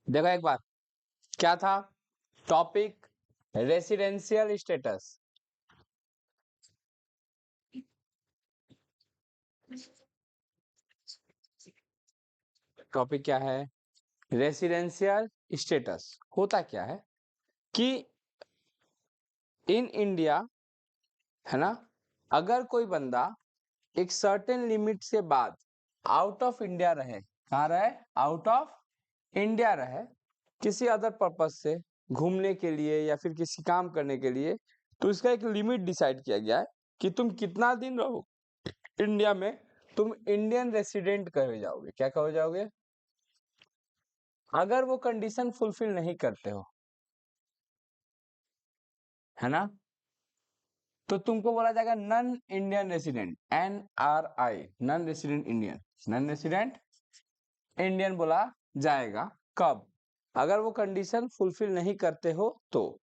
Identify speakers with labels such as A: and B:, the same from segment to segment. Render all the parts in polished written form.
A: देखो एक बार, क्या था टॉपिक? Residential status. टॉपिक क्या है? Residential status. होता क्या है कि इन इंडिया, है ना, अगर कोई बंदा एक सर्टेन लिमिट से बाद आउट ऑफ इंडिया रहे, कहाँ रहे? आउट ऑफ इंडिया रहे, किसी अदर पर्पज से, घूमने के लिए या फिर किसी काम करने के लिए, तो इसका एक लिमिट डिसाइड किया गया है कि तुम कितना दिन रहो इंडिया में, तुम इंडियन रेसिडेंट कहे जाओगे। क्या कहे जाओगे? अगर वो कंडीशन फुलफिल नहीं करते हो, है ना, तो तुमको बोला जाएगा non Indian resident, NRI, non resident Indian. Non resident Indian बोला जाएगा। कब? अगर वो कंडीशन फुलफिल नहीं करते हो तो।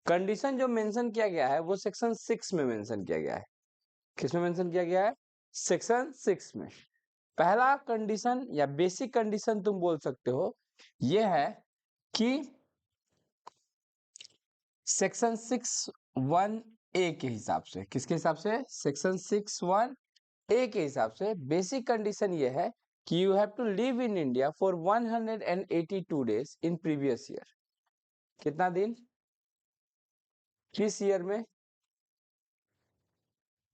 A: कंडीशन जो मेंशन किया गया है वो सेक्शन 6 में मेंशन किया गया है। किसमें मेंशन किया गया है? सेक्शन 6 में। पहला कंडीशन या बेसिक कंडीशन तुम बोल सकते हो, ये है कि सेक्शन 6(1)(a) के हिसाब से। किसके हिसाब से? सेक्शन 6(1)(a) के हिसाब से बेसिक कंडीशन ये है कि you have to live in India for 182 days in previous year. कितना दिन? किस ईयर में?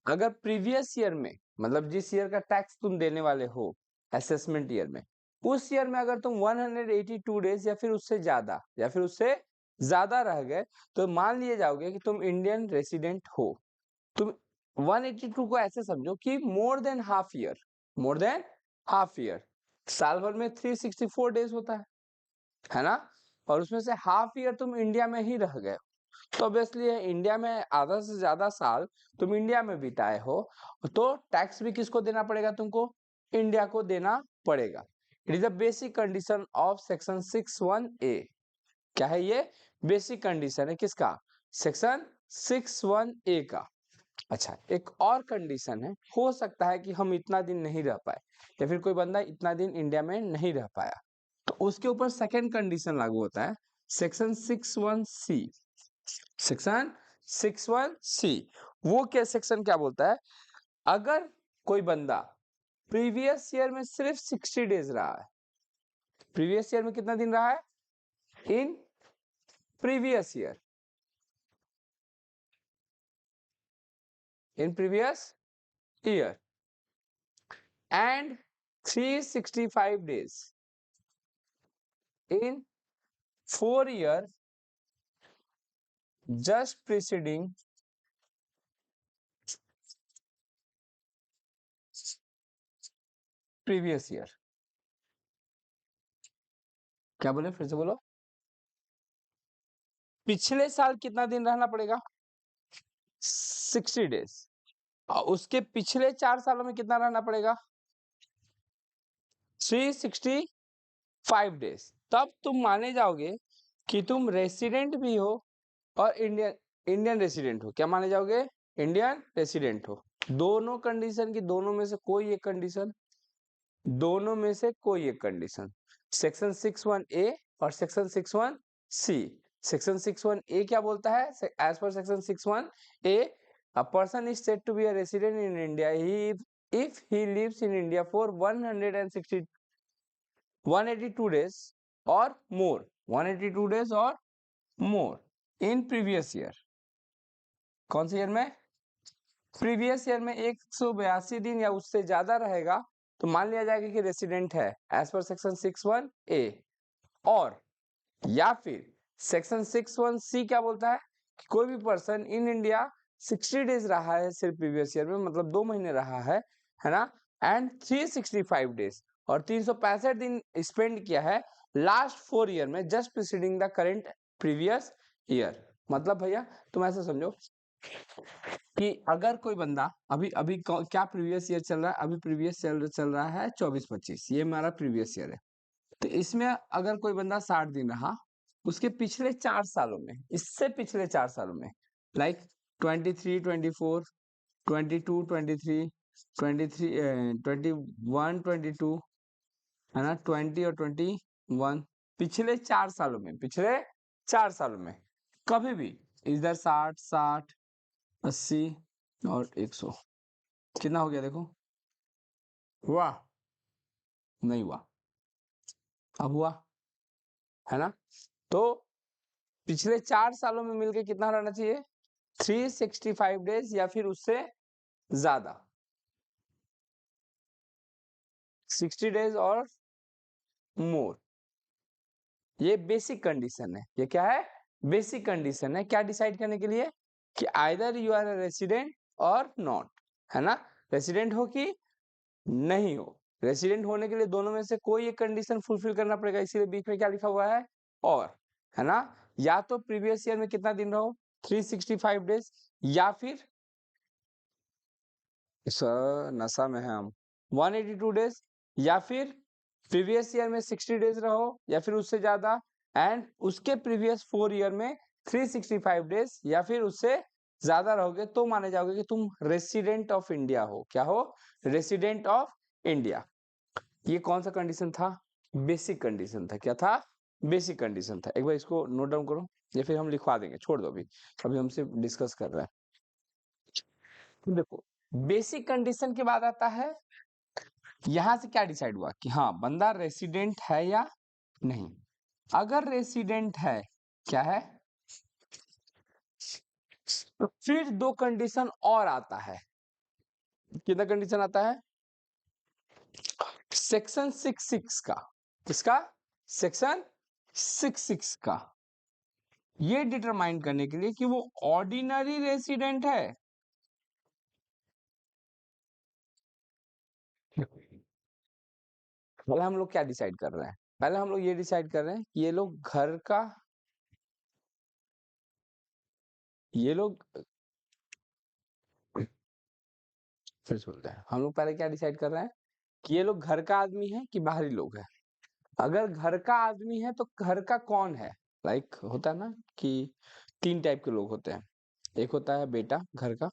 A: अगर प्रीवियस ईयर में, मतलब जिस ईयर का टैक्स तुम देने वाले हो असेसमेंट ईयर में, उस ईयर में अगर तुम 182 डेज या फिर उससे ज्यादा रह गए, तो मान लिए जाओगे कि तुम इंडियन रेसिडेंट हो। तुम 182 को ऐसे समझो कि more than half year. More than half year. साल भर में 364 डेज होता है ना, और उसमें से हाफ ईयर तुम इंडिया में ही रह गए, तो ऑब्वियसली इंडिया में आधा से ज्यादा साल तुम इंडिया में बिताए हो, तो टैक्स भी किसको देना पड़ेगा? तुमको इंडिया को देना पड़ेगा। It is the basic condition of section 6(1)(a). क्या है ये? बेसिक कंडीशन है किसका? सेक्शन 6(1)(a) का। अच्छा, एक और कंडीशन है, हो सकता है कि हम इतना दिन नहीं रह पाए या फिर कोई बंदा इतना दिन इंडिया में नहीं रह पाया, तो उसके ऊपर सेकंड कंडीशन लागू होता है, सेक्शन 6(1)(c). सेक्शन 6(1)(c), वो क्या सेक्शन क्या बोलता है? अगर कोई बंदा प्रीवियस ईयर में सिर्फ 60 डेज रहा है, प्रीवियस ईयर में कितना दिन रहा है? इन previous year, in previous year, and 365 days in 4 year just preceding previous year। क्या बोले? फिर से बोलो। पिछले साल कितना दिन रहना पड़ेगा? 60 डेज। और उसके पिछले 4 सालों में कितना रहना पड़ेगा? 365 डेज। तब तुम माने जाओगे कि तुम रेसिडेंट भी हो और इंडियन इंडियन रेसिडेंट हो। क्या माने जाओगे? इंडियन रेसिडेंट हो। दोनों कंडीशन की, दोनों में से कोई एक कंडीशन, दोनों में से कोई एक कंडीशन। सेक्शन 6(1)(a) और सेक्शन 6(1)(c). सेक्शन 6(1)(a) क्या बोलता है? एज पर section 6(1)(a), a person is said to be a resident in India if he lives in India for 182 days or more, 182 days or more in previous year। कौन से year में? Previous year में 182 दिन या उससे ज्यादा रहेगा, तो मान लिया जाएगा कि रेसिडेंट है एज पर सेक्शन 6(1)(a। और या फिर सेक्शन 6(1)(c) क्या बोलता है कि कोई भी पर्सन इन इंडिया 60 डेज रहा है सिर्फ प्रीवियस ईयर में, मतलब 2 महीने रहा है ना, एंड 365 डेज और 365 दिन स्पेंड किया है लास्ट 4 ईयर में, just preceding the current previous year. मतलब भैया तुम ऐसा समझो कि अगर कोई बंदा अभी अभी क्या प्रीवियस ईयर चल रहा है? अभी प्रीवियस चल रहा है 24-25, ये हमारा प्रीवियस ईयर है। तो इसमें अगर कोई बंदा 60 दिन रहा, उसके पिछले 4 सालों में, इससे पिछले 4 सालों में, लाइक 23, 24, 22, 23, 21, 22, है ना, 20 और 21, पिछले 4 सालों में, पिछले 4 सालों में कभी भी इधर 60, 60, 80 और 100 कितना हो गया देखो, हुआ? नहीं हुआ, अब हुआ, है ना? तो पिछले 4 सालों में मिलके कितना रहना चाहिए? 365 डेज या फिर उससे ज्यादा, 60 डेज और मोर। ये बेसिक कंडीशन है। ये क्या है? बेसिक कंडीशन है। क्या डिसाइड करने के लिए? कि either you are a resident or not, है ना? रेसिडेंट हो कि नहीं हो। रेसिडेंट होने के लिए दोनों में से कोई एक कंडीशन फुलफिल करना पड़ेगा, इसीलिए बीच में क्या लिखा हुआ है? और, है ना? या तो प्रीवियस ईयर में कितना दिन रहो, 365 डेज, या फिर सर नशा में है हम, 182 डेज, या फिर प्रीवियस ईयर में 60 डेज रहो या फिर उससे ज्यादा, एंड उसके प्रीवियस 4 ईयर में 365 डेज या फिर उससे ज्यादा रहोगे तो माने जाओगे कि तुम रेसिडेंट ऑफ इंडिया हो। क्या हो? Resident of India. ये कौन सा कंडीशन था? बेसिक कंडीशन था। क्या था? बेसिक कंडीशन था। एक बार इसको नोट डाउन करो या फिर हम लिखवा देंगे, छोड़ दो, अभी अभी हम सिर्फ डिस्कस कर रहे हैं। तो देखो, बेसिक कंडीशन के बाद आता है, यहां से क्या डिसाइड हुआ कि हाँ बंदा रेसिडेंट है या नहीं। अगर रेसिडेंट है, क्या है? तो फिर दो कंडीशन और आता है। कितना कंडीशन आता है? सेक्शन 66 का। किसका? सेक्शन 66 का। ये डिटरमाइन करने के लिए कि वो ऑर्डिनरी रेसिडेंट है। पहले हम लोग क्या डिसाइड कर रहे हैं? पहले हम लोग ये डिसाइड कर रहे हैं कि ये लोग घर का, ये लोग फिर से बोलते हैं, हम लोग पहले क्या डिसाइड कर रहे हैं कि ये लोग घर का आदमी है कि बाहरी लोग है। अगर घर का आदमी है तो घर का कौन है? लाइक होता है ना कि 3 टाइप के लोग होते हैं। एक होता है बेटा घर का,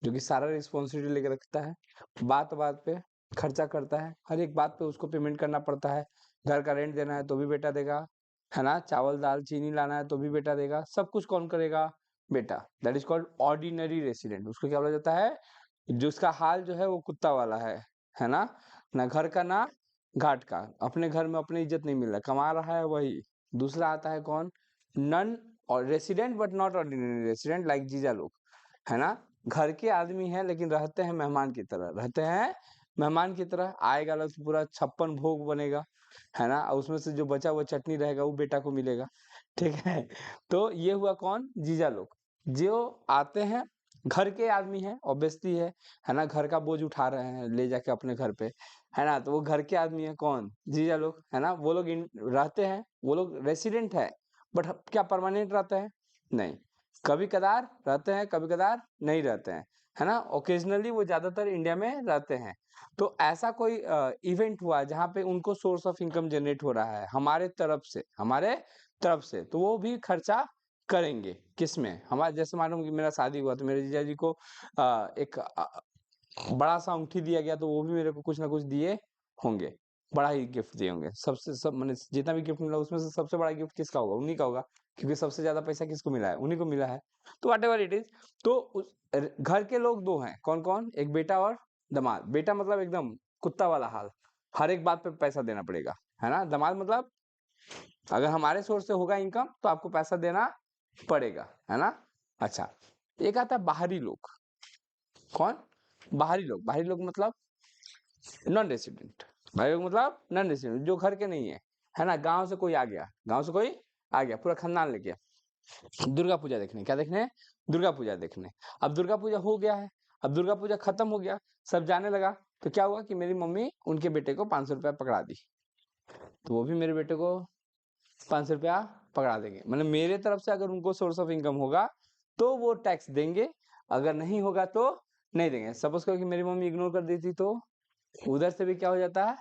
A: जो कि सारा रिस्पॉन्सिबिलिटी लेके रखता है, बात बात पे खर्चा करता है, हर एक बात पे उसको पेमेंट करना पड़ता है। घर का रेंट देना है तो भी बेटा देगा, है ना? चावल दाल चीनी लाना है तो भी बेटा देगा, सब कुछ कौन करेगा? बेटा। That is called ordinary resident. उसको क्या बोला जाता है? जिसका हाल जो है वो कुत्ता वाला है ना? ना घर का ना घाट का, अपने घर में अपनी इज्जत नहीं मिल रहा, कमा रहा है वही। दूसरा आता है कौन? नन और resident but not ordinary resident, like जीजा लोग, है ना? घर के आदमी है लेकिन रहते हैं मेहमान की तरह, रहते हैं मेहमान की तरह। आएगा अलग से पूरा 56 भोग बनेगा, है ना? और उसमें से जो बचा हुआ चटनी रहेगा वो बेटा को मिलेगा, ठीक है? तो ये हुआ कौन? जीजा लोग, जो आते हैं, घर के आदमी है, ऑब्वियसली है ना? घर का बोझ उठा रहे हैं ले जाके अपने घर पे, है ना? तो वो घर के आदमी है कौन? जीजा लोग, है ना? वो लोग रहते हैं, वो लोग रेसिडेंट है, बट क्या परमानेंट रहते हैं? नहीं। कभी कदार रहते हैं, कभी कदार नहीं रहते हैं, है ना? ओकेजनली वो ज्यादातर इंडिया में रहते हैं। तो ऐसा कोई इवेंट हुआ जहाँ पे उनको सोर्स ऑफ इनकम जनरेट हो रहा है हमारे तरफ से, हमारे तरफ से, तो वो भी खर्चा करेंगे। किसमें? हमारे, जैसे मालूम कि मेरा शादी हुआ तो मेरे जीजा जी को एक बड़ा सा अंगूठी दिया गया, तो वो भी मेरे को कुछ ना कुछ दिए होंगे, बड़ा ही गिफ्ट दिए होंगे। सबसे सब मैंने जितना भी गिफ्ट मिला उसमें से सबसे बड़ा गिफ्ट किसका होगा? उन्हीं का होगा, क्योंकि सबसे ज्यादा पैसा किसको मिला है? उन्हीं को मिला है। तो वट एवर इट इज, तो घर के लोग दो हैं, कौन कौन? एक बेटा और दामाद। बेटा मतलब एकदम कुत्ता वाला हाल, हर एक बात पे पैसा देना पड़ेगा, है ना? दामाद मतलब अगर हमारे सोर्स से होगा इनकम तो आपको पैसा देना पड़ेगा, है ना? अच्छा, एक आता है बाहरी लोग। कौन? बाहरी लोग। बाहरी लोग मतलब नॉन रेसिडेंट। बाहरी लोग मतलब नॉन रेसिडेंट, जो घर के नहीं है ना? गांव से कोई आ गया, गांव से कोई आ गया, पूरा खानदान लेके दुर्गा पूजा देखने। क्या देखने? दुर्गा पूजा देखने। अब दुर्गा पूजा हो गया है, अब दुर्गा पूजा खत्म हो गया, सब जाने लगा, तो क्या हुआ कि मेरी मम्मी उनके बेटे को 500 रुपया पकड़ा दी, तो वो भी मेरे बेटे को 500 रुपया पकड़ा देंगे। मतलब मेरे तरफ से अगर उनको सोर्स ऑफ इनकम होगा तो वो टैक्स देंगे, अगर नहीं होगा तो नहीं देंगे। सपोज करो कि मेरी मम्मी इग्नोर कर देती तो उधर से भी क्या हो जाता है?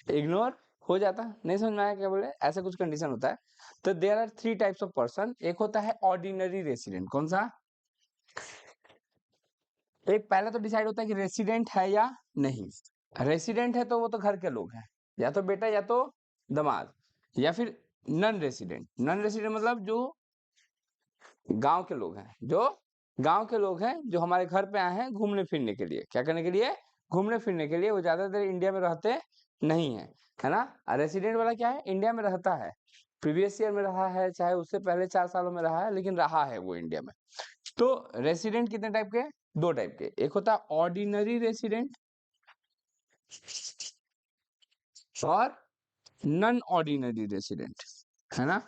A: इग्नोर हो जाता। नहीं समझ में आया क्या बोले? ऐसा कुछ कंडीशन होता है। तो there are 3 types of person. एक होता है ऑर्डिनरी रेसिडेंट। कौन सा? एक पहले तो डिसाइड होता है कि रेसिडेंट है या नहीं। रेसिडेंट है तो वो तो घर के लोग हैं, या तो बेटा या तो दामाद, या फिर नॉन रेसिडेंट, नॉन रेसिडेंट मतलब जो गांव के लोग हैं, जो गांव के लोग हैं, जो हमारे घर पे आए हैं घूमने फिरने के लिए, क्या करने के लिए, घूमने फिरने के लिए, वो ज्यादा देर इंडिया में रहते नहीं है, है ना। रेसिडेंट वाला क्या है, इंडिया में रहता है, प्रीवियस ईयर में रहा है, चाहे उससे पहले 4 सालों में रहा है, लेकिन रहा है वो इंडिया में। तो रेसिडेंट कितने टाइप के, दो टाइप के, एक होता है ऑर्डिनरी रेसिडेंट और नॉन ऑर्डिनरी रेसिडेंट, है ना।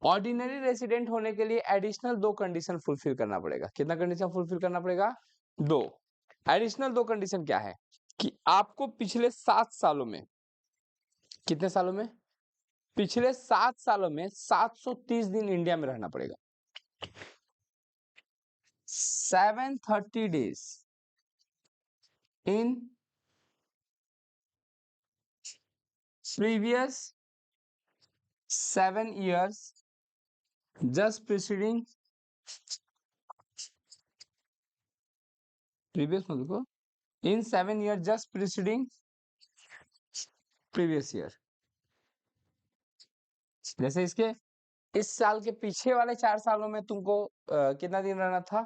A: ऑर्डिनरी रेसिडेंट होने के लिए एडिशनल दो कंडीशन फुलफिल करना पड़ेगा। कितना कंडीशन फुलफिल करना पड़ेगा, दो। एडिशनल दो कंडीशन क्या है कि आपको पिछले 7 सालों में, कितने सालों में, पिछले 7 सालों में 730 दिन इंडिया में रहना पड़ेगा, 730 days इन previous 7 years just preceding, previous मतलब को, in 7 years just preceding previous year। जैसे इसके इस साल के पीछे वाले 4 सालों में तुमको कितना दिन रहना था,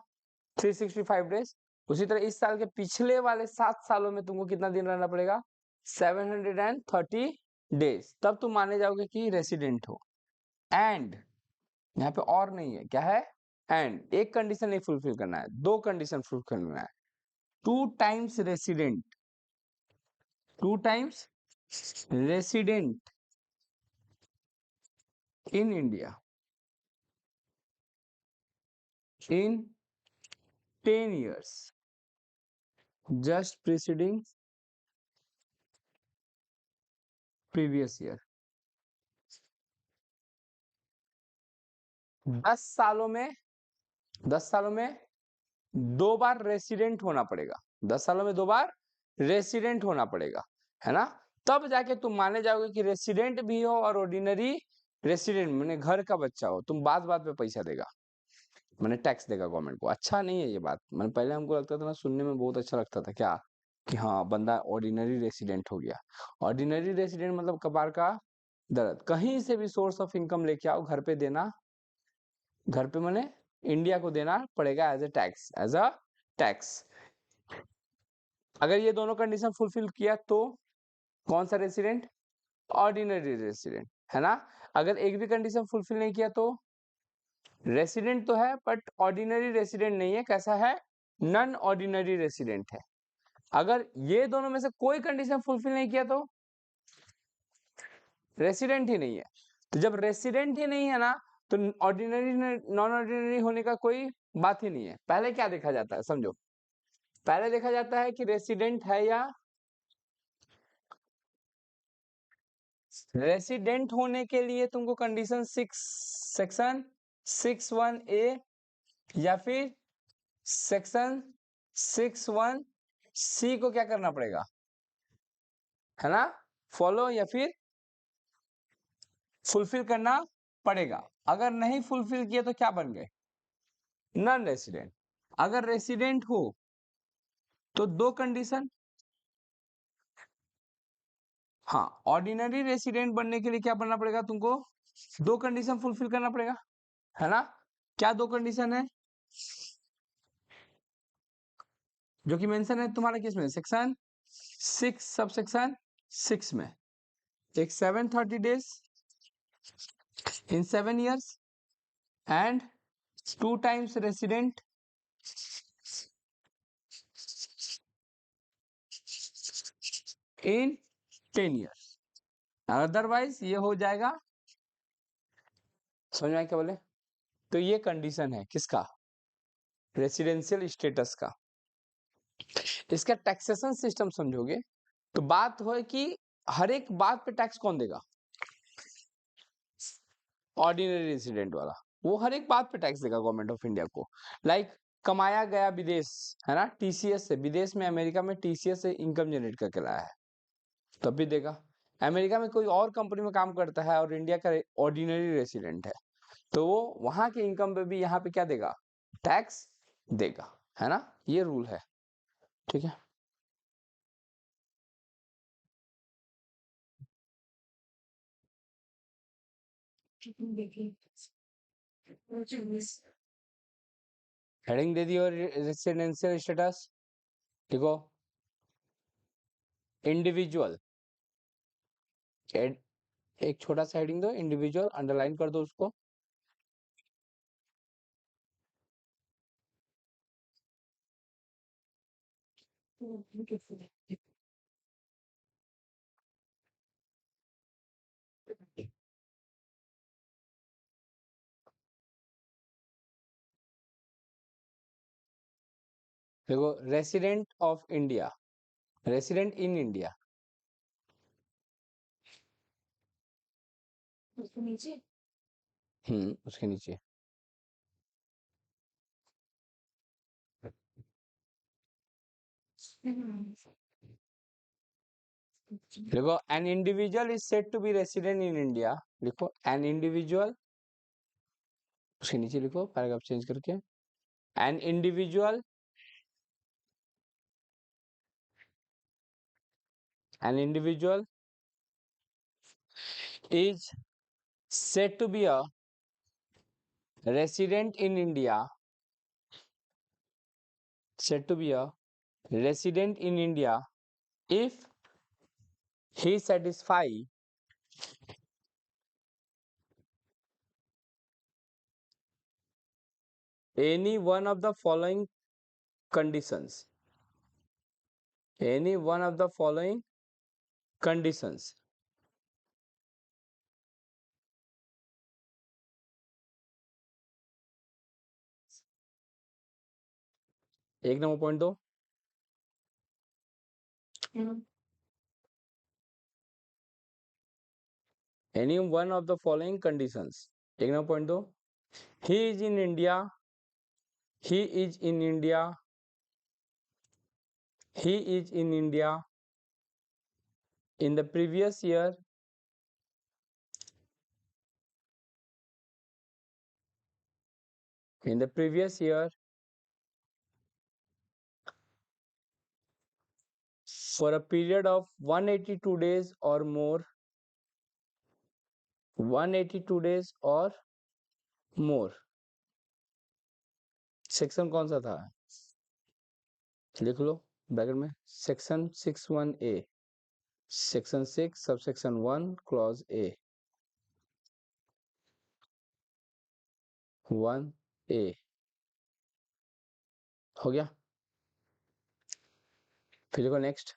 A: 365 डेज। उसी तरह इस साल के पिछले वाले 7 सालों में तुमको कितना दिन रहना पड़ेगा, 730 डेज, तब तुम माने जाओगे कि रेसिडेंट हो। एंड यहाँ पे और नहीं है, क्या है, एंड एक कंडीशन नहीं फुलफिल करना है, दो कंडीशन फुलफिल करना है। 2 times resident, 2 times resident in India in 10 years just preceding previous year। 10 सालों में, 10 सालों में 2 बार रेसिडेंट होना पड़ेगा, 10 सालों में 2 बार रेसिडेंट होना पड़ेगा, है ना। तब जाके तुम माने जाओगे कि रेसिडेंट भी हो और ऑर्डिनरी रेसिडेंट, मैंने घर का बच्चा हो, तुम बात बात पे पैसा देगा, मैंने टैक्स देगा गवर्नमेंट को। अच्छा नहीं है ये बात, मैंने पहले हमको लगता था ना, सुनने में बहुत अच्छा लगता था, क्या कि हाँ बंदा ऑर्डिनरी रेसिडेंट हो गया। ऑर्डिनरी रेसिडेंट मतलब कबाड़ का दर्द, कहीं से भी सोर्स ऑफ इनकम लेके आओ, घर पे देना, घर पे मैंने इंडिया को देना पड़ेगा as a tax, as a tax. अगर ये दोनों कंडीशन फुलफिल किया तो कौन सा रेसिडेंट, ऑर्डिनरी रेसिडेंट, है ना। अगर एक भी कंडीशन फुलफिल नहीं किया तो रेसिडेंट तो है बट ऑर्डिनरी रेसिडेंट नहीं है, कैसा है, नॉन ऑर्डिनरी रेसिडेंट है। अगर ये दोनों में से कोई कंडीशन फुलफिल नहीं किया तो रेसिडेंट ही नहीं है। तो जब रेसिडेंट ही नहीं है ना, तो ऑर्डिनरी नॉन ऑर्डिनरी होने का कोई बात ही नहीं है। पहले क्या देखा जाता है समझो, पहले देखा जाता है कि रेसिडेंट है या, रेसिडेंट होने के लिए तुमको कंडीशन 6 सेक्शन 61A या फिर सेक्शन 61C को क्या करना पड़ेगा, है ना, फॉलो या फिर फुलफिल करना पड़ेगा। अगर नहीं फुलफिल किया तो क्या बन गए, नॉन रेसिडेंट। अगर रेसिडेंट हो तो दो कंडीशन, हाँ ऑर्डिनरी रेसिडेंट बनने के लिए क्या बनना पड़ेगा तुमको, दो कंडीशन फुलफिल करना पड़ेगा, है ना। क्या दो कंडीशन है जो कि मेंशन है तुम्हारे किस में, सेक्शन 6 सब सेक्शन 6 में। एक 730 days in 7 years and 2 times resident in 10 years। Otherwise ये हो जाएगा, समझ में आया क्या बोले। तो ये कंडीशन है किसका, रेसिडेंशियल स्टेटस का। इसका टैक्सेशन सिस्टम समझोगे तो बात हो कि हर एक बात पे टैक्स कौन देगा, ऑर्डिनरी रेसिडेंट वाला, वो हर एक बात पे टैक्स देगा गवर्नमेंट ऑफ इंडिया को। लाइक कमाया गया विदेश, है ना, टीसीएस से, विदेश में अमेरिका में टीसीएस से इनकम जनरेट करके लाया है तब भी देगा। अमेरिका में कोई और कंपनी में काम करता है और इंडिया का ऑर्डिनरी रेसिडेंट है, तो वो वहां के इनकम पे भी यहाँ पे क्या देगा, टैक्स देगा, है ना। ये रूल है, ठीक है। हेडिंग दे दी और रेसिडेंशियल स्टेटस देखो इंडिविजुअल, एक छोटा सा हेडिंग दो इंडिविजुअल, अंडरलाइन कर दो उसको। देखो resident of India, resident in India. उसके नीचे देखो an individual is said to be resident in India, लिखो एन इंडिविजुअल, उसके नीचे लिखो पैराग्राफ चेंज करके, an individual, an individual is said to be a resident in India, said to be a resident in India if he satisfy any one of the following conditions, any one of the following conditions। एक number point दो, any one of the following conditions, एक number point दो, he is in India, he is in India, he is in India in the previous year, in the previous year for a period of 182 days or more, 182 days और मोर। Section कौन सा था लिख लो bracket में, section 61A, section 6 sub section 1 clause A, 1A हो गया। फिर लिखो next,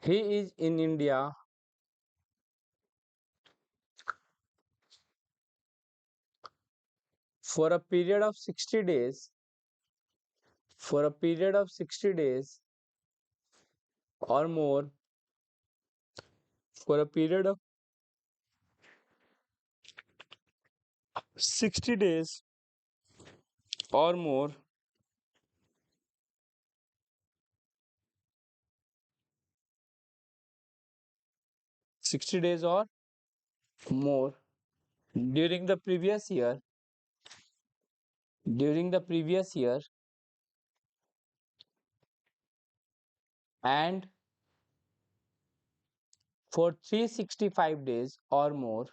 A: he is in India for a period of 60 days, for a period of 60 days or more, for a period of 60 days or more, 60 days or more during the previous year, during the previous year and for 365 days or more,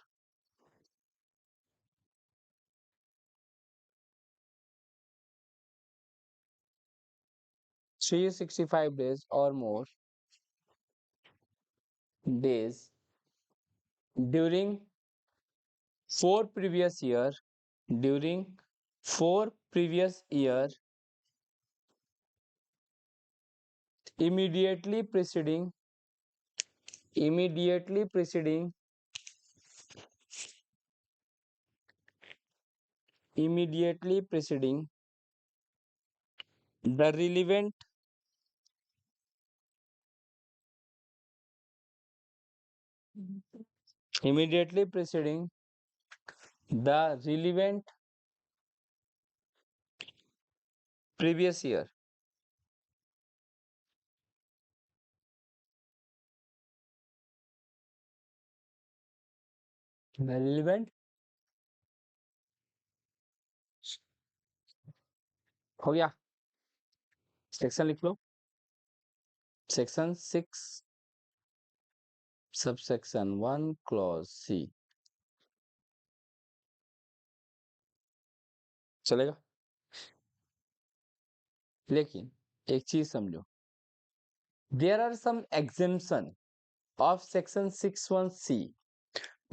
A: 365 days or more days during 4 previous year, during 4 previous year immediately preceding, immediately preceding, immediately preceding the relevant, immediately preceding the relevant previous year, the relevant हो गया। Section लिख लो, section 6 subsection 1 clause C. चलेगा? लेकिन एक चीज समझो, there are some exemption of section 61C।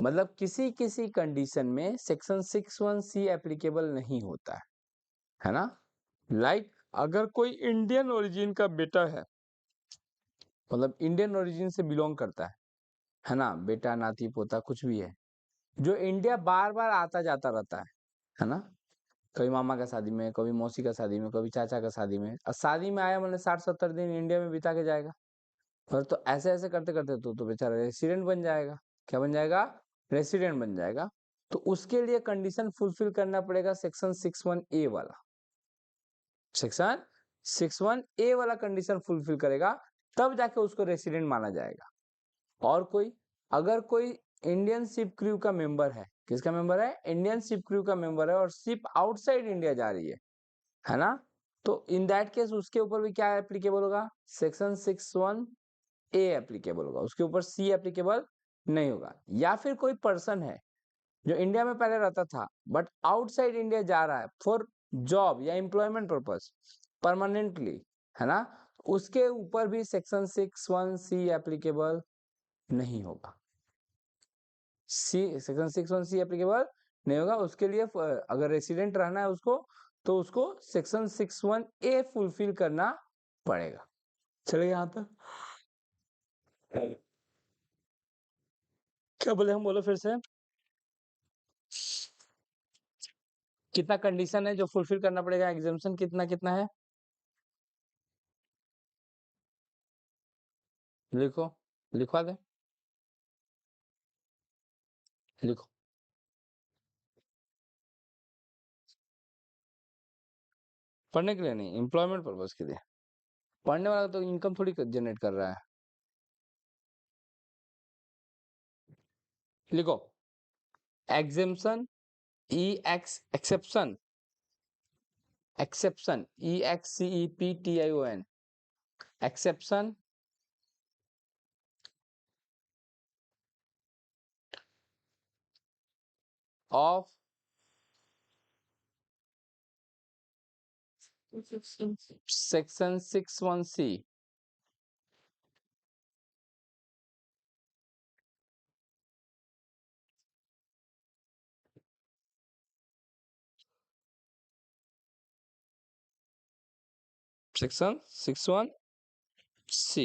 A: मतलब किसी किसी कंडीशन में सेक्शन 61C एप्लीकेबल नहीं होता है ना? लाइक अगर कोई इंडियन ओरिजिन का बेटा है, मतलब इंडियन ओरिजिन से बिलोंग करता है ना? बेटा, नाती, पोता कुछ भी है, जो इंडिया बार बार आता जाता रहता है ना? कभी मामा का शादी में, कभी मौसी का शादी में, कभी चाचा का शादी में, और शादी में आया मतलब 60-70 दिन इंडिया में बिता के जाएगा। पर तो ऐसे ऐसे करते करते तो बेचारा रेसिडेंट बन जाएगा। क्या बन जाएगा? रेसिडेंट बन जाएगा। तो उसके लिए कंडीशन फुलफिल करना पड़ेगा सेक्शन 61A वाला। सेक्शन 61A वाला कंडीशन फुलफिल करेगा, तब जाके उसको रेसिडेंट माना जाएगा। और कोई, अगर कोई इंडियन शिप क्रू का मेंबर है, किसका मेंबर है? इंडियन शिप क्रू का मेंबर है, और शिप आउटसाइड इंडिया जा रही है ना? तो इन दैट केस उसके ऊपर भी क्या एप्लीकेबल होगा? सेक्शन 61A एप्लीकेबल होगा, उसके ऊपर सी एप्लीकेबल नहीं होगा। या फिर कोई पर्सन है जो इंडिया में पहले रहता था बट आउटसाइड इंडिया जा रहा है फॉर जॉब या एम्प्लॉयमेंट पर्पस परमानेंटली, है ना? उसके ऊपर भी सेक्शन 61C एप्लीकेबल नहीं होगा। सी सेक्शन 61C एप्लीकेबल नहीं होगा उसके लिए। अगर रेसिडेंट रहना है उसको, तो उसको सेक्शन 61A फुलफिल करना पड़ेगा। चलिए यहाँ तक क्या बोले हम? बोलो फिर से। कितना कंडीशन है जो फुलफिल करना पड़ेगा? एग्जाम्पशन कितना कितना है? लिखो, लिखवा दे, लिखो। पढ़ने के लिए नहीं, एम्प्लॉयमेंट पर्पज के लिए। पढ़ने वाला तो इनकम थोड़ी जनरेट कर रहा है। लिखो, exemption, E x exception, exception, EXCEPTION, exception of section 61C। Section 61C।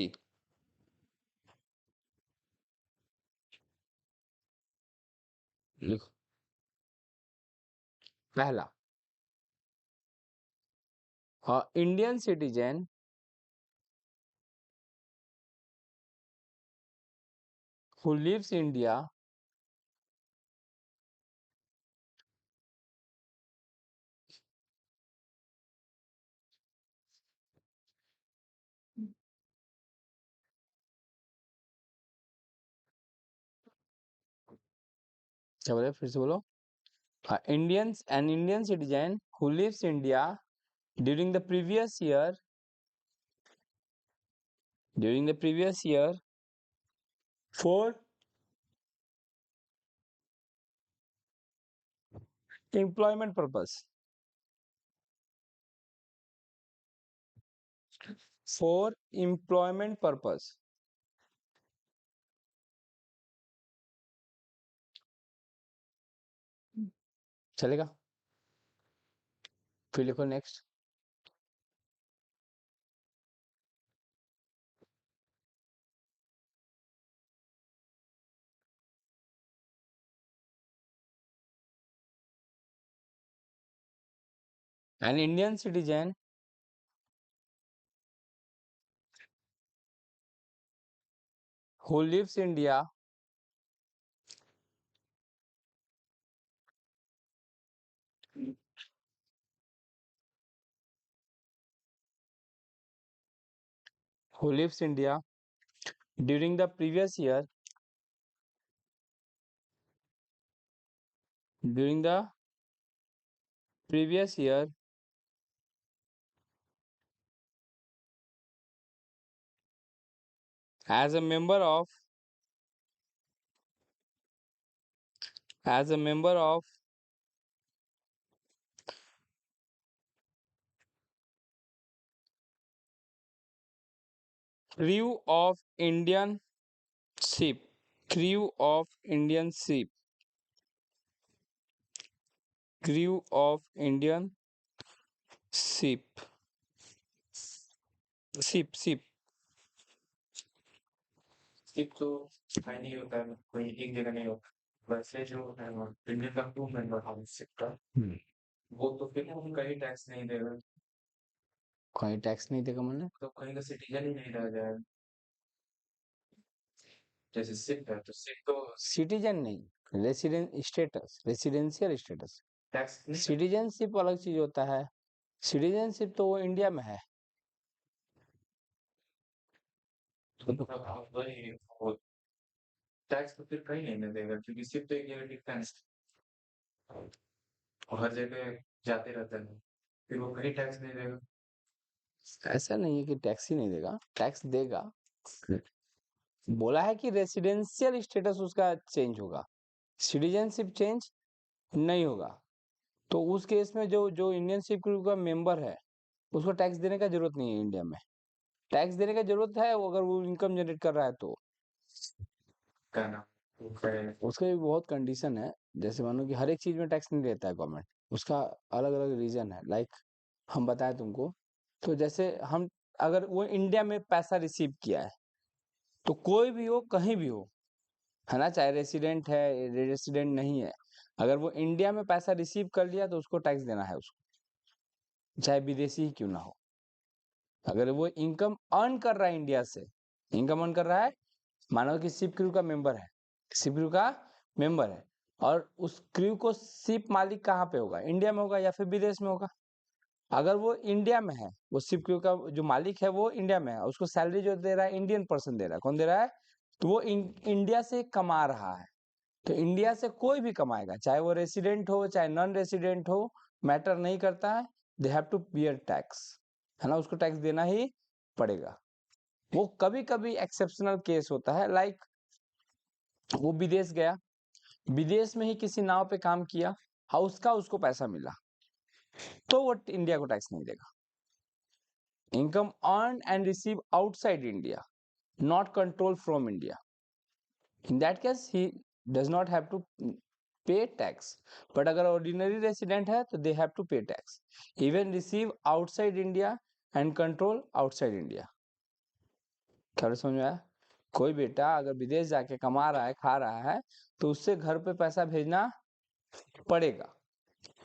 A: लिखो, पहला, Indian citizen who lives India क्या बोले? फिर से बोलो। Indians, an Indian citizen who lives India during the previous year, during the previous year for employment purpose, for employment purpose। चलेगा? फिर लिखो next. An Indian citizen who lives India who lives India during the previous year, during the previous year as a member of as a member of crew of Indian ship, crew of Indian ship, crew of Indian ship, ship,
B: एक तो स्थायी नहीं होता है, कोई एक जगह नहीं होता। वैसे जो है वो इंडियन का क्रू मेंबर हाउस का, वो तो फिर हम कहीं टैक्स नहीं देगा,
A: कहीं टैक्स नहीं देगा मतलब
B: तो कहीं का सिटीजन ही नहीं रह जाएगा। जैसे सिख है, तो सिख तो
A: सिटीजन नहीं, resident status, residential status.
B: Tax नहीं करता।
A: सिटीजनशिप अलग चीज होता है। सिटीजनशिप तो वो इंडिया में है।
B: तो मतलब आप वही वो टैक्स तो फिर कहीं नहीं देगा, क्योंकि सिर्फ तो एक जगह टिकता है और हर जगह जाते रहता है, फिर वो कहीं टैक्स नहीं देगा।
A: ऐसा नहीं है कि टैक्स ही नहीं देगा, टैक्स देगा। बोला है कि रेसिडेंशियल स्टेटस उसका चेंज होगा, सिटीजनशिप चेंज नहीं होगा। तो उस केस में जो जो इंडियन शिप क्रू का मेंबर है, उसको टैक्स देने का जरूरत नहीं है इंडिया में। टैक्स देने का जरूरत है वो अगर वो इनकम जनरेट कर रहा है तो।
B: क्या नाम वो है,
A: उसका भी बहुत कंडीशन है। जैसे मानो कि हर एक चीज में टैक्स नहीं लेता है गवर्नमेंट, उसका अलग अलग रीजन है। लाइक हम बताएं तुमको, तो जैसे हम अगर वो इंडिया में पैसा रिसीव किया है, तो कोई भी हो कहीं भी हो, है ना, चाहे रेसिडेंट है रेसिडेंट नहीं है, अगर वो इंडिया में पैसा रिसीव कर लिया तो उसको टैक्स देना है उसको, चाहे विदेशी ही क्यों ना हो। अगर वो इनकम अर्न कर रहा है इंडिया से, इनकम अर्न कर रहा है, मानो कि शिप क्रू का मेंबर है, शिप क्रू का मेंबर है, और उस क्रू को शिप मालिक कहाँ पे होगा, इंडिया में होगा या फिर विदेश में होगा। अगर वो इंडिया में है, वो शिप क्रू का जो मालिक है वो इंडिया में है, उसको सैलरी जो दे रहा है इंडियन पर्सन दे रहा है, कौन दे रहा है, तो वो इंडिया से कमा रहा है। तो इंडिया से कोई भी कमाएगा, चाहे वो रेसिडेंट हो चाहे नॉन रेसिडेंट हो, मैटर नहीं करता है, they have to bear tax, है ना, उसको टैक्स देना ही पड़ेगा। वो कभी कभी एक्सेप्शनल केस होता है, लाइक वो विदेश गया, विदेश में ही किसी नाव पे काम किया, हाँ उसका उसको पैसा मिला, तो वो इंडिया को टैक्स नहीं देगा। Income earn and receive outside India, not control from India, in that case he does not have to pay tax। but अगर ordinary resident है तो they have to pay tax, even receive outside India and control outside India। क्या समझ में आया? कोई बेटा अगर विदेश जाके कमा रहा है खा रहा है, तो उससे घर पे पैसा भेजना पड़ेगा।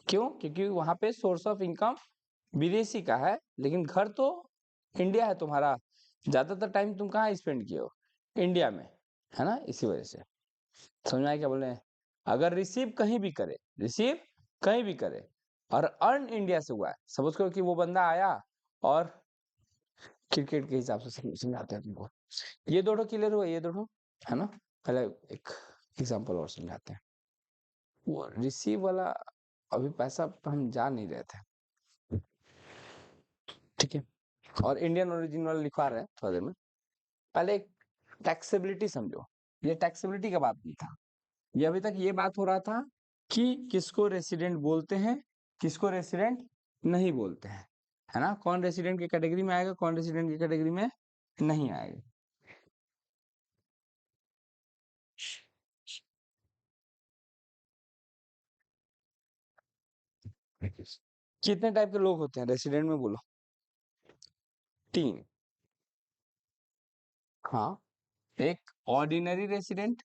A: क्यों? क्योंकि वहां पे सोर्स ऑफ इनकम विदेशी का है, लेकिन घर तो इंडिया है तुम्हारा, ज्यादातर टाइम तुम कहाँ स्पेंड किए हो, इंडिया में, है ना, इसी वजह से। समझ में आया क्या बोल रहे हैं? अगर रिसीव कहीं भी करे, रिसीव कहीं भी करे और अर्न इंडिया से हुआ है, सपोज करो कि वो बंदा आया और क्रिकेट के हिसाब से समझाते हैं तुमको, ये दोनों क्लियर हुआ, ये दोनों, है ना। पहले एक एग्जांपल और समझाते हैं। वो रिसीव वाला अभी पैसा हम जा नहीं रहे थे, ठीक है, और इंडियन ओरिजिन वाला लिखवा रहे हैं थोड़ा देर में। पहले एक टैक्सेबिलिटी समझो, ये टैक्सेबिलिटी का बात नहीं था, ये अभी तक ये बात हो रहा था कि किसको रेसिडेंट बोलते हैं, किसको रेसिडेंट नहीं बोलते हैं, है ना, कौन रेसिडेंट की कैटेगरी में आएगा, कौन रेसिडेंट की कैटेगरी में नहीं आएगा। कितने टाइप के लोग होते हैं रेसिडेंट में बोलो? तीन। हाँ, एक ordinary resident,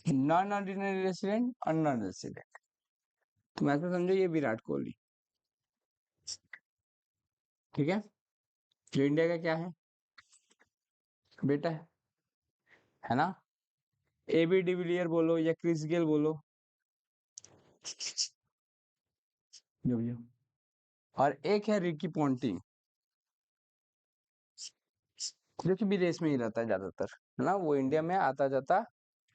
A: non ordinary resident और नॉन रेसिडेंट। तुम ऐसा समझो ये विराट कोहली, ठीक है, जो इंडिया का क्या है, बेटा है ना। एबी डिविलियर बोलो या क्रिस गेल बोलो, जो भी हो। और एक है रिकी पॉन्टिंग, जो कि विदेश में ही रहता है ज्यादातर, है ना, वो इंडिया में आता जाता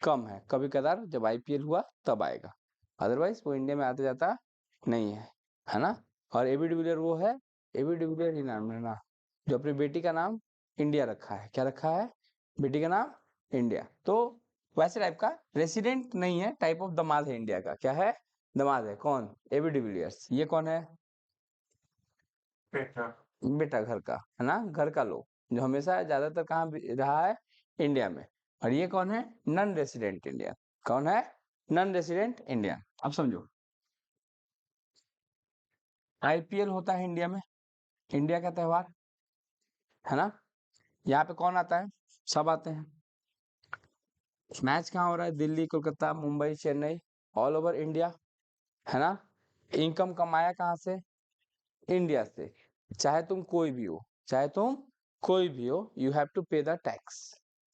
A: कम है, कभी कदार जब आईपीएल हुआ तब आएगा, अदरवाइज वो इंडिया में आता जाता नहीं है ना। और एबी डिविलियर वो है, एबी डिविलियर ही नाम है ना, जो अपनी बेटी का नाम इंडिया रखा है, क्या रखा है, बेटी का नाम इंडिया। तो वैसे टाइप का रेसिडेंट नहीं है, टाइप ऑफ दामाद है इंडिया का। क्या है? दामाद है। कौन? AB de Villiers. ये कौन है?
B: बेटा
A: बेटा घर का, है ना, घर का लोग, जो हमेशा ज्यादातर कहाँ रहा है? इंडिया में। और ये कौन है? Non resident Indian. कौन है? Non resident Indian. अब समझो, आईपीएल होता है इंडिया में, इंडिया का त्योहार, है ना। यहाँ पे कौन आता है? सब आते हैं। मैच कहाँ हो रहा है? Delhi, Kolkata, Mumbai, Chennai, all over India, है ना। इनकम कमाया कहाँ से? इंडिया से। चाहे तुम कोई भी हो, चाहे तुम कोई भी हो, यू हैव टू पे द टैक्स,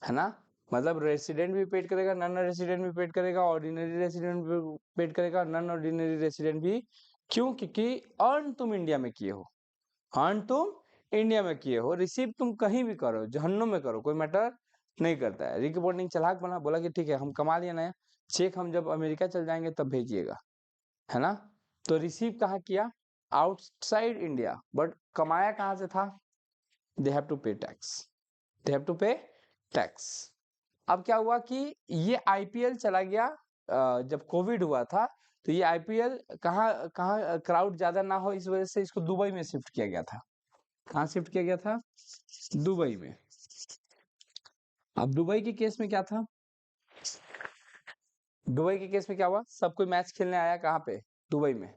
A: है ना। मतलब रेसिडेंट भी पेड करेगा, नॉन रेसिडेंट भी पेड करेगा, ऑर्डिनरी रेसिडेंट भी पेड करेगा, नॉन ऑर्डिनरी रेसिडेंट भी। क्यों? क्योंकि अर्न तुम इंडिया में किए हो, अर्न तुम इंडिया में किए हो, रिसीव तुम कहीं भी करो, जहन्नुम में करो, कोई मैटर नहीं करता है। रिकी पॉन्टिंग चालाक बना, बोला कि ठीक है हम कमा लिए नया, चेक हम जब अमेरिका चल जाएंगे तब भेजिएगा, है ना। तो रिसीव कहाँ किया? आउटसाइड इंडिया, बट कमाया कहाँ से था? दे have to pay tax, they have to pay tax. अब क्या हुआ कि ये आईपीएल चला गया, जब कोविड हुआ था तो ये आईपीएल कहाँ कहाँ क्राउड ज्यादा ना हो, इस वजह से इसको दुबई में शिफ्ट किया गया था। कहाँ शिफ्ट किया गया था? दुबई में। अब दुबई के केस में क्या था? दुबई के केस में क्या हुआ? सब कोई मैच खेलने आया कहाँ पे? दुबई में।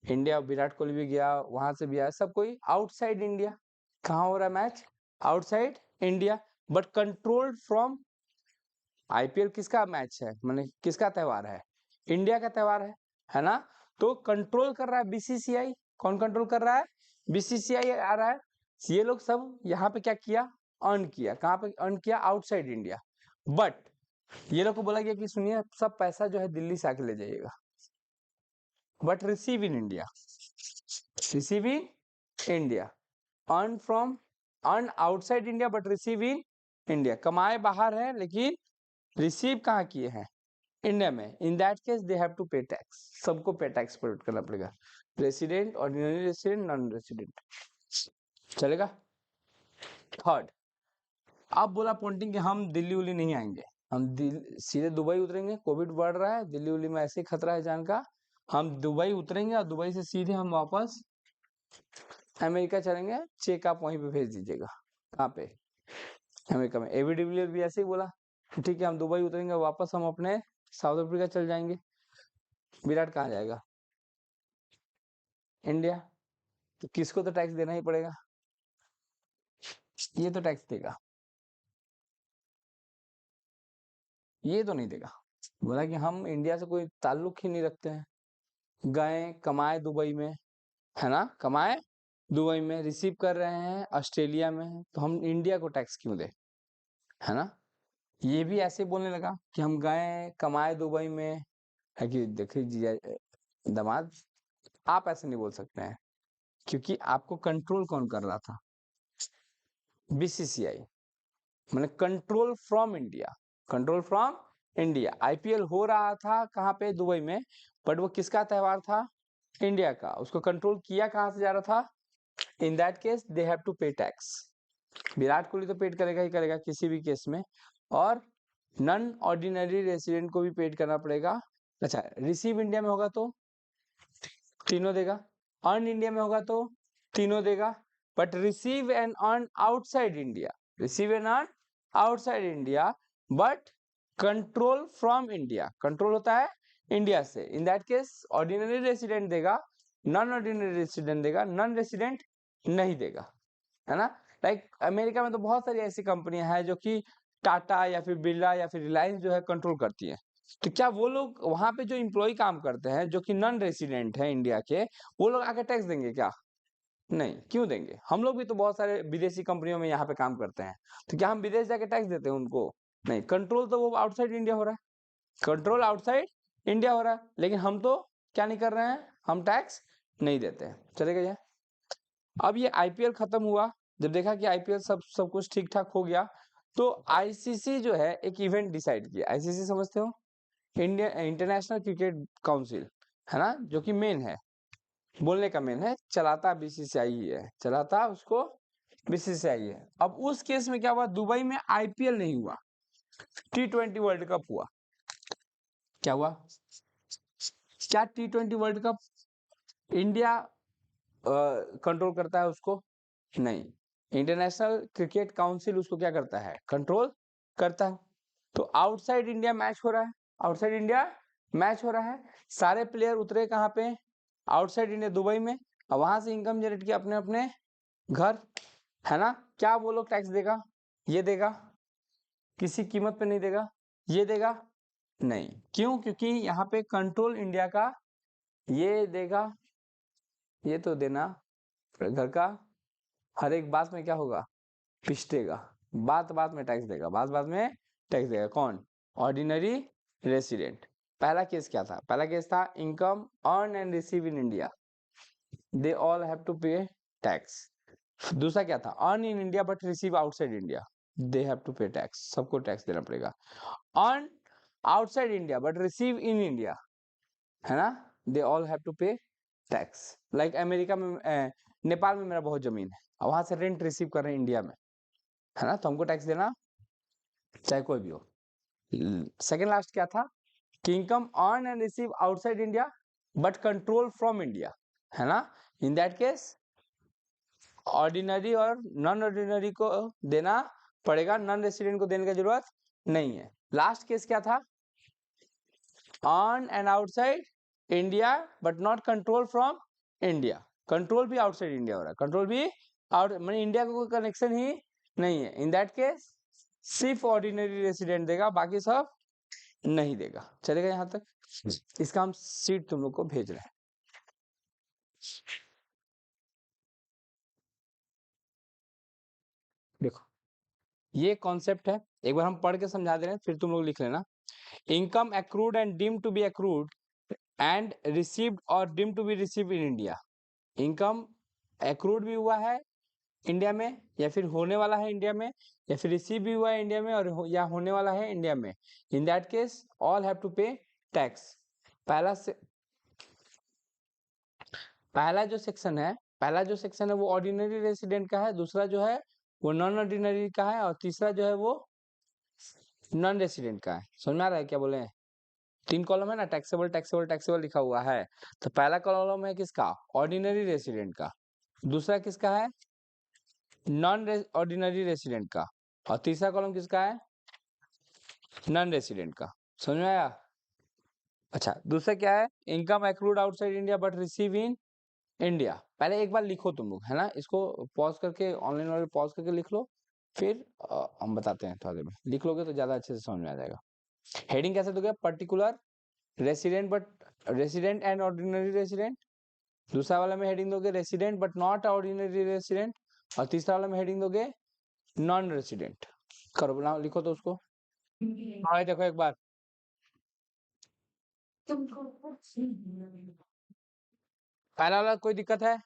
A: इंडिया, विराट कोहली भी गया, वहां से भी आया, सब कोई आउटसाइड इंडिया। कहाँ हो रहा है match? Outside India, but controlled from. IPL किसका मैच है, माने किसका त्योहार है? इंडिया का त्योहार है ना। तो कंट्रोल कर रहा है बीसीसीआई। कौन कंट्रोल कर रहा है? बीसीसीआई आ रहा है। ये लोग सब यहाँ पे क्या किया? अर्न किया। कहाँ पे अर्न किया? Outside India. बट ये लोग को बोला गया कि सुनिए, सब पैसा जो है दिल्ली से आके ले जाइएगा, but receive in India, receive in India, earn from, earn outside India but receive in India. कमाए बाहर है लेकिन रिसीव कहाँ किए हैं? इंडिया में। In that case they have to pay tax, सबको पे टैक्स पेड करना पड़ेगा, resident, ordinary resident, non resident. चलेगा? थर्ड, अब बोला पॉइंटिंग कि हम दिल्ली उल्ली नहीं आएंगे, हम सीधे दुबई उतरेंगे, कोविड बढ़ रहा है, दिल्ली उल्ली में ऐसे ही खतरा है जान का, हम दुबई उतरेंगे और दुबई से सीधे हम वापस अमेरिका चलेंगे, चेक आप वहीं पे भेज दीजिएगा। कहाँ पे? अमेरिका में। एबी डिविलियर भी ऐसे ही बोला कि ठीक है हम दुबई उतरेंगे, वापस हम अपने साउथ अफ्रीका चल जाएंगे। विराट कहाँ जाएगा? इंडिया। तो किसको तो टैक्स देना ही पड़ेगा, ये तो टैक्स देगा, ये तो नहीं देगा। बोला कि हम इंडिया से कोई ताल्लुक ही नहीं रखते हैं, गए कमाए दुबई में, है ना, कमाए दुबई में, रिसीव कर रहे हैं ऑस्ट्रेलिया में, तो हम इंडिया को टैक्स क्यों दे, है ना। ये भी ऐसे बोलने लगा कि हम गए कमाए दुबई में, है कि देखिए जी दामाद, आप ऐसे नहीं बोल सकते हैं, क्योंकि आपको कंट्रोल कौन कर रहा था? बीसीसीआई। मैंने control from India, control from India. IPL हो रहा था कहाँ पे? दुबई में, बट वो किसका त्योहार था? इंडिया का। उसको कंट्रोल किया कहाँ से जा रहा था? In that case they have to pay tax. Virat Kohli तो पेड करेगा ही करेगा किसी भी केस में, और नॉन ऑर्डिनरी रेसिडेंट को भी पेड करना पड़ेगा। अच्छा, रिसीव इंडिया में होगा तो तीनों देगा, अर्न इंडिया में होगा तो तीनों देगा, but receive and earn outside India, receive and earn outside India, but control from India, control होता है इंडिया से। इन दैट केस ऑर्डिनरी रेसिडेंट देगा, नॉन ऑर्डिनरी रेसिडेंट देगा, नॉन रेसिडेंट नहीं देगा, है ना। लाइक अमेरिका में तो बहुत सारी ऐसी कंपनियां हैं जो कि टाटा या फिर बिरला या फिर रिलायंस जो है कंट्रोल करती है। तो क्या वो लोग वहां पे जो इम्प्लॉय काम करते हैं जो कि नॉन रेसिडेंट है इंडिया के, वो लोग आके टैक्स देंगे क्या? नहीं। क्यों देंगे? हम लोग भी तो बहुत सारे विदेशी कंपनियों में यहाँ पे काम करते हैं, तो क्या हम विदेश जाके टैक्स देते हैं उनको? नहीं। कंट्रोल तो वो आउटसाइड इंडिया हो रहा है, कंट्रोल आउटसाइड इंडिया हो रहा है, लेकिन हम तो क्या नहीं कर रहे हैं, हम टैक्स नहीं देते हैं। चलेगा ये। अब ये आईपीएल खत्म हुआ, जब देखा कि आईपीएल सब कुछ ठीक ठाक हो गया, तो आईसीसी जो है एक इवेंट डिसाइड किया। आईसीसी समझते हो? इंडिया इंटरनेशनल क्रिकेट काउंसिल, है ना, जो कि मेन है, बोलने का मेन है, चलाता बीसीसीआई ही है, चलाता उसको बीसीसीआई है। अब उस केस में क्या हुआ? दुबई में आईपीएल नहीं हुआ, T20 वर्ल्ड कप हुआ, क्या हुआ? क्या T20 world cup India control करता है उसको? नहीं, इंटरनेशनल क्रिकेट काउंसिल उसको क्या करता है? कंट्रोल करता है। तो आउटसाइड इंडिया मैच हो रहा है, आउटसाइड इंडिया मैच हो रहा है, सारे प्लेयर उतरे कहाँ पे? आउटसाइड इंडिया, दुबई में, और वहां से इनकम जनरेट किया अपने अपने घर, है ना? क्या वो लोग टैक्स देगा? ये देगा? किसी कीमत पे नहीं देगा? ये देगा? नहीं। क्यों? क्योंकि यहाँ पे कंट्रोल इंडिया का, ये देगा, ये तो देना घर का, हर एक बात में क्या होगा? पिसटेगा, बात बात में टैक्स देगा, बात बात में टैक्स देगा। कौन? Ordinary resident. पहला केस क्या था? पहला केस था income earn and receive in India, they all have to pay tax. दूसरा क्या था? Earn in India but receive outside India, they have to pay tax, सबको टैक्स देना पड़ेगा। Earn outside India but receive in India, है ना, they all have to pay tax. Like America में, नेपाल में मेरा बहुत जमीन है, और वहां से रेंट रिसीव कर रहे हैं इंडिया में, है ना, तो हमको टैक्स देना, चाहे कोई भी हो। सेकेंड लास्ट क्या था? कि income earn and receive outside India but control from India, है ना, इन दैट केस ऑर्डिनरी और नॉन ऑर्डिनरी को देना पड़ेगा, नॉन रेसिडेंट को देने की जरूरत नहीं है। लास्ट केस क्या था? On and outside India but not control from India, control भी आउटसाइड इंडिया हो रहा है, कंट्रोल भी आउट, मतलब इंडिया का कोई कनेक्शन ही नहीं है। इन दैट केस सिर्फ ऑर्डिनरी रेसिडेंट देगा, बाकी सब नहीं देगा। चलेगा यहां तक? इसका हम सीट तुम लोग को भेज रहे हैं। देखो, ये कॉन्सेप्ट है, एक बार हम पढ़ के समझा दे रहे हैं, फिर तुम लोग लिख लेना। Income accrued and deemed to be accrued and received और deemed to be received in India. Income accrued भी हुआ है इंडिया में, या फिर होने वाला है इंडिया में, या फिर रिसीव भी हुआ है इंडिया में, और या होने वाला है इंडिया में, in that case all have to pay tax. पहला से पहला जो सेक्शन है, पहला जो सेक्शन है वो ऑर्डिनरी रेसिडेंट का है, दूसरा जो है वो नॉन ऑर्डिनरी का है, और तीसरा जो है वो नॉन रेसिडेंट का है। समझ में आ रहा है क्या बोले हैं? तीन कॉलम है ना, टैक्सेबल टैक्सेबल टैक्सेबल लिखा हुआ है। तो पहला कॉलम है किसका? ऑर्डिनरी रेसिडेंट का। दूसरा किसका है? नॉन ऑर्डिनरी रेसिडेंट का। और तीसरा कॉलम किसका है? नॉन रेसिडेंट का। समझ में आया? अच्छा, दूसरा क्या है? Income accrued outside India but receive in India. पहले एक बार लिखो तुम लोग, है ना, इसको पॉज करके, ऑनलाइन वाले पॉज करके लिख लो, फिर हम बताते हैं थोड़ा देर में। लिख लोगे तो ज्यादा अच्छे से समझ में आ जाएगा। हेडिंग कैसे दोगे? Particular resident but resident and ordinary resident. दूसरा वाला में हेडिंग दोगे resident but not ordinary resident, और तीसरा वाला में हेडिंग दोगे नॉन रेसिडेंट। करो, बनाओ, लिखो तो उसको। हाँ, देखो एक बार, पहला वाला कोई दिक्कत है?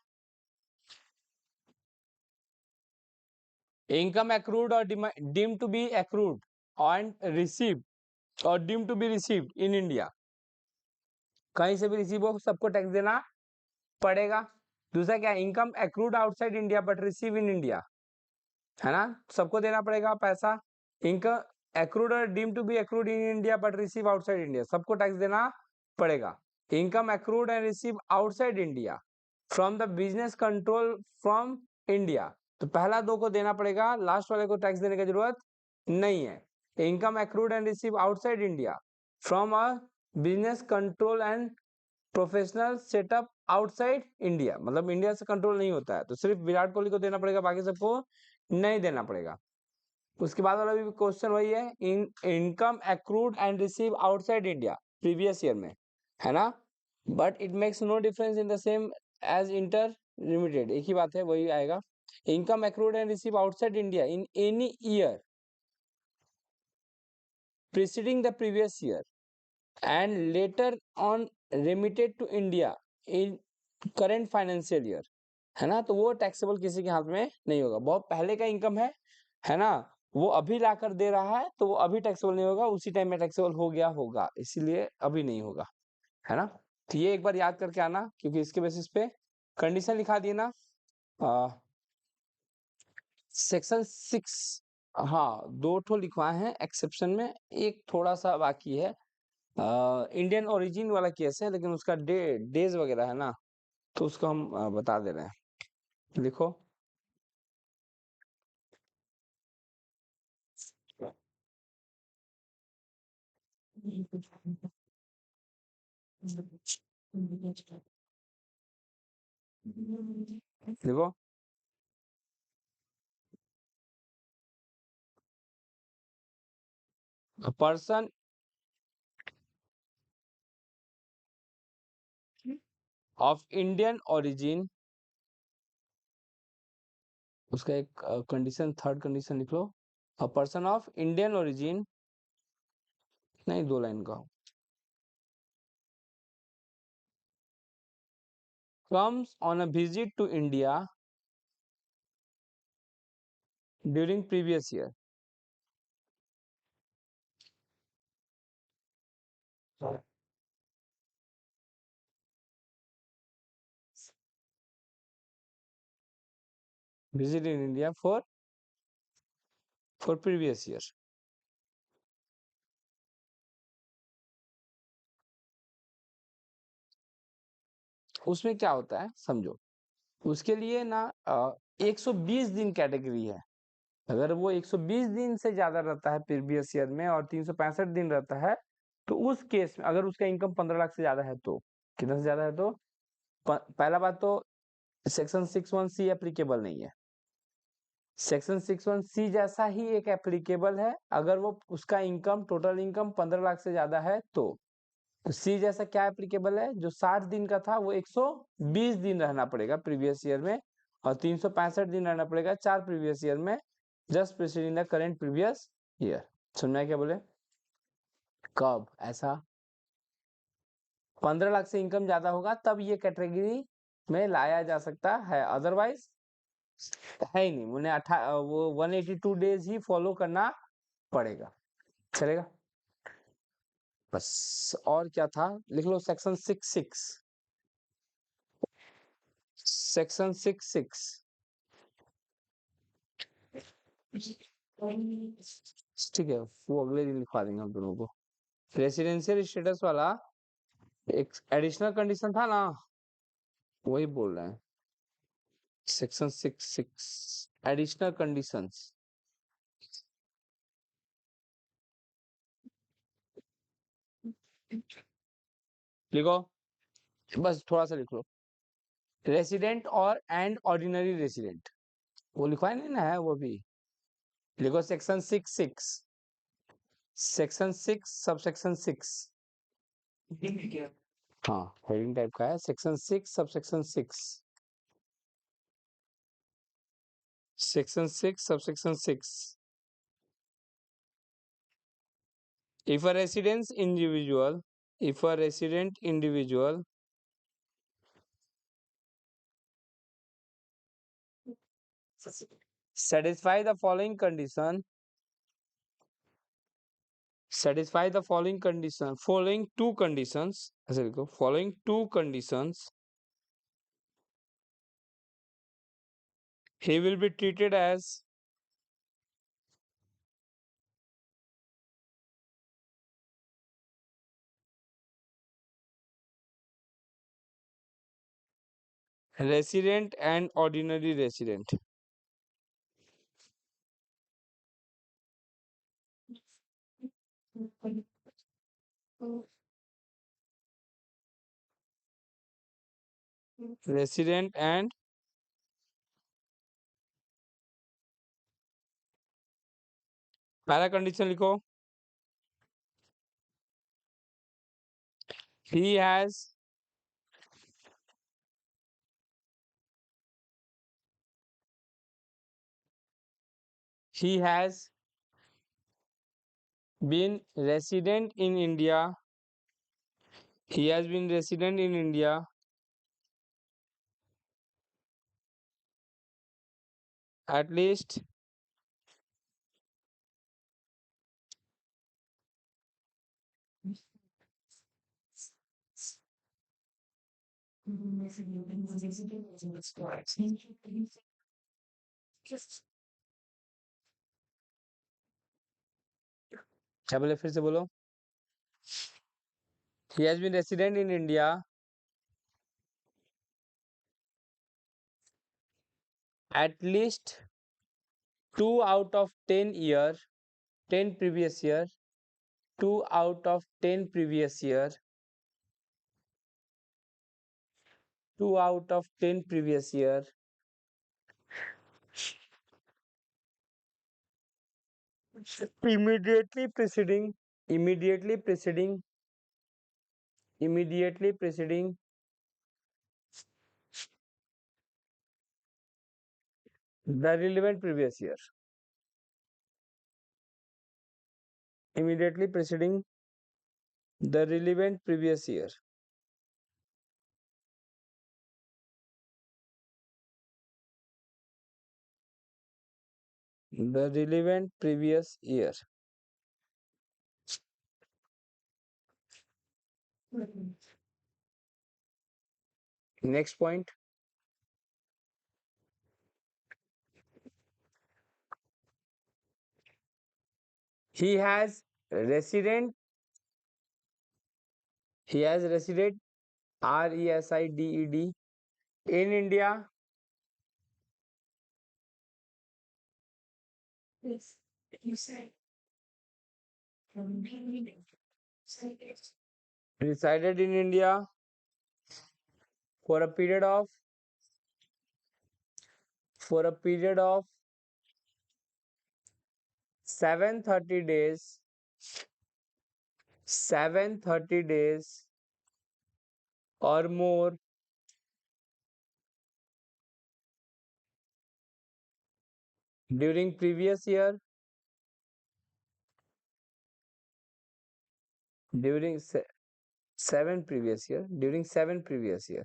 A: इनकम एक्रूड और deem to be accrued and receive और deem to be received in India, कहीं से भी रिसीव हो सबको टैक्स देना पड़ेगा। दूसरा क्या? Income accrued outside India but receive in India, है ना, सबको देना पड़ेगा पैसा। इनकम एक्रूड और deem to be accrued in India but receive outside India, सबको टैक्स देना पड़ेगा। Income accrued and receive outside India from the business control from India, तो पहला दो को देना पड़ेगा, लास्ट वाले को टैक्स देने की जरूरत नहीं है। Income accrued and receive outside India from a business control and professional setup outside India, मतलब इंडिया से कंट्रोल नहीं होता है, तो सिर्फ विराट कोहली को देना पड़ेगा, बाकी सबको नहीं देना पड़ेगा। उसके बाद वाला भी क्वेश्चन वही है, income accrued and receive outside India previous year में, है ना, but it makes no difference in the same as inter limited, एक ही बात है, वही आएगा। Income accrued and receive outside India in any year preceding the previous year and later on remitted to India in current financial year, है ना, तो वो टैक्सेबल किसी के हाथ में नहीं होगा। बहुत पहले का इनकम है ना, वो अभी लाकर दे रहा है, तो वो अभी टैक्सेबल नहीं होगा, उसी टाइम में टैक्सेबल हो गया होगा, इसीलिए अभी नहीं होगा, है ना। तो ये एक बार याद करके आना, क्योंकि इसके बेसिस पे कंडीशन लिखा दिए ना। सेक्शन 6 हाँ, 2 ठो लिखवाए हैं एक्सेप्शन में, एक थोड़ा-सा बाकी है। इंडियन ओरिजिन वाला केस है, लेकिन उसका डेज़ वगैरह है ना, तो उसको हम बता दे रहे हैं। लिखो। लिखो। A person of Indian origin, उसका एक कंडीशन, थर्ड कंडीशन लिख लो। A person of Indian origin, नहीं 2 लाइन का, comes on a visit to India during previous year. Visit in India for previous year. उसमें क्या होता है समझो, उसके लिए ना 120 दिन कैटेगरी है। अगर वो 120 दिन से ज्यादा रहता है प्रीवियस ईयर में और 365 दिन रहता है, तो उस केस में अगर उसका इनकम 15 लाख से ज्यादा है तो, कितना से ज्यादा है तो, पहला बात तो सेक्शन 61C एप्लीकेबल नहीं है। सेक्शन 61C जैसा ही एक एप्लीकेबल है अगर वो उसका इनकम, टोटल इनकम 15 लाख से ज्यादा है तो। सी जैसा क्या एप्लीकेबल है, जो 60 दिन का था वो 120 दिन रहना पड़ेगा प्रीवियस ईयर में, और 365 दिन रहना पड़ेगा 4 प्रीवियस ईयर में, just preceding the current previous year. सुनना क्या बोले, कब ऐसा 15 लाख से इनकम ज्यादा होगा तब ये कैटेगरी में लाया जा सकता है, अदरवाइज है ही नहीं। उन्हें वो 182 डेज ही फॉलो करना पड़ेगा। चलेगा, बस। और क्या था, लिख लो सेक्शन 66। सेक्शन 66 ठीक है, वो अगले दिन लिखवा देंगे हम दोनों को। रेसिडेंशियल स्टेटस वाला एक एडिशनल कंडीशन था ना, वही बोल रहे हैं। सेक्शन 66 एडिशनल कंडीशंस लिखो, बस थोड़ा सा लिख लो। रेसिडेंट और एंड ऑर्डिनरी रेसिडेंट, वो लिखवाए नहीं ना है वो भी। लिखो सेक्शन 66, सेक्शन 6 सबसेक्शन 6। हाँ, हेडिंग टाइप का है, section 6 subsection 6। Section 6 subsection 6। If a residence individual, if a resident individual satisfy the following condition, satisfy the following condition, following two conditions, ऐसे लिखो, following two conditions, he will be treated as resident and ordinary resident. Resident and पहला condition लिखो, he has he has been resident in India, he has been resident in India at least क्या बोले, फिर से बोलो। He has been resident in India at least 2 out of 10 year, 10 previous year, 2 out of 10 previous year, 2 out of 10 previous year, immediately preceding, immediately preceding, immediately preceding the relevant previous year, immediately preceding the relevant previous year, the relevant previous year. Next point. He has resident, he has resided, resided, in India
B: Yes, you say.
A: resided in India for a period of, for a period of 730 days, 730 days or more during previous year, during 7 previous year, during 7 previous year,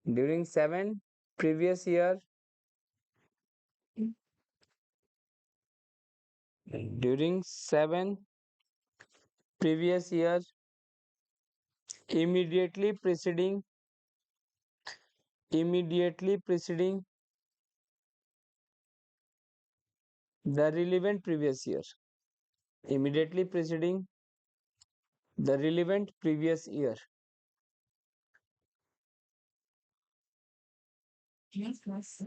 A: during 7 previous year, during 7 previous year, immediately preceding, immediately preceding the relevant previous year, immediately preceding the relevant previous year.
B: Yes, yes.